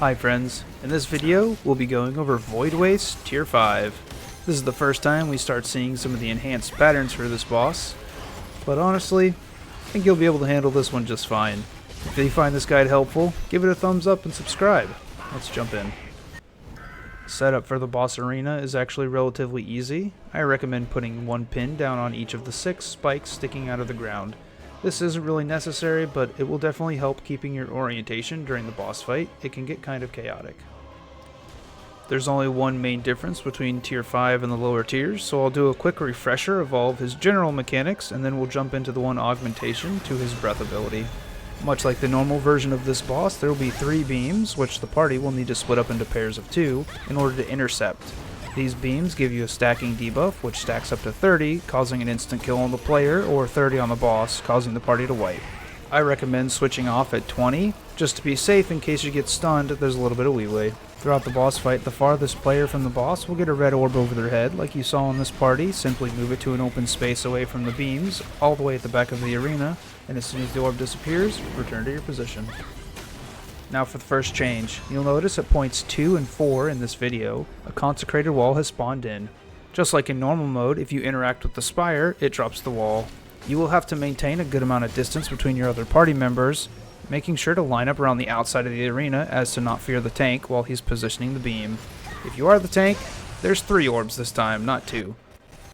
Hi friends, in this video we'll be going over Voidwastes Tier 5. This is the first time we start seeing some of the enhanced patterns for this boss, but honestly, I think you'll be able to handle this one just fine. If you find this guide helpful, give it a thumbs up and subscribe. Let's jump in. Setup for the boss arena is actually relatively easy. I recommend putting one pin down on each of the 6 spikes sticking out of the ground. This isn't really necessary, but it will definitely help keeping your orientation during the boss fight. It can get kind of chaotic. There's only one main difference between Tier 5 and the lower tiers, so I'll do a quick refresher of all of his general mechanics, and then we'll jump into the one augmentation to his breath ability. Much like the normal version of this boss, there will be 3 beams, which the party will need to split up into pairs of 2 in order to intercept. These beams give you a stacking debuff, which stacks up to 30, causing an instant kill on the player, or 30 on the boss, causing the party to wipe. I recommend switching off at 20, just to be safe in case you get stunned. There's a little bit of leeway. Throughout the boss fight, the farthest player from the boss will get a red orb over their head, like you saw in this party. Simply move it to an open space away from the beams, all the way at the back of the arena, and as soon as the orb disappears, return to your position. Now for the first change, you'll notice at points 2 and 4 in this video, a consecrated wall has spawned in. Just like in normal mode, if you interact with the spire, it drops the wall. You will have to maintain a good amount of distance between your other party members, making sure to line up around the outside of the arena as to not fear the tank while he's positioning the beam. If you are the tank, there's 3 orbs this time, not 2.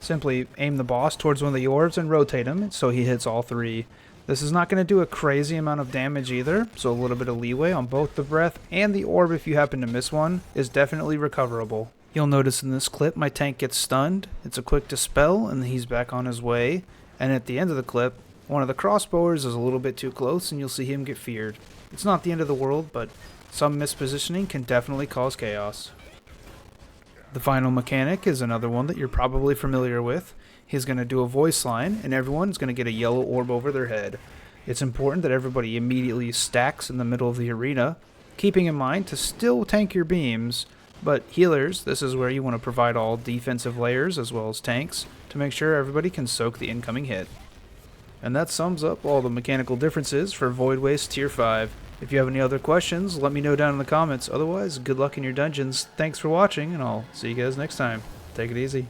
Simply aim the boss towards one of the orbs and rotate him so he hits all 3. This is not going to do a crazy amount of damage either, so a little bit of leeway on both the breath and the orb if you happen to miss one is definitely recoverable. You'll notice in this clip my tank gets stunned, it's a quick dispel, and he's back on his way. And at the end of the clip, one of the crossbowers is a little bit too close and you'll see him get feared. It's not the end of the world, but some mispositioning can definitely cause chaos. The final mechanic is another one that you're probably familiar with. He's going to do a voice line, and everyone's going to get a yellow orb over their head. It's important that everybody immediately stacks in the middle of the arena, keeping in mind to still tank your beams, but healers, this is where you want to provide all defensive layers as well as tanks to make sure everybody can soak the incoming hit. And that sums up all the mechanical differences for Voidwastes Tier 5. If you have any other questions, let me know down in the comments. Otherwise, good luck in your dungeons. Thanks for watching, and I'll see you guys next time. Take it easy.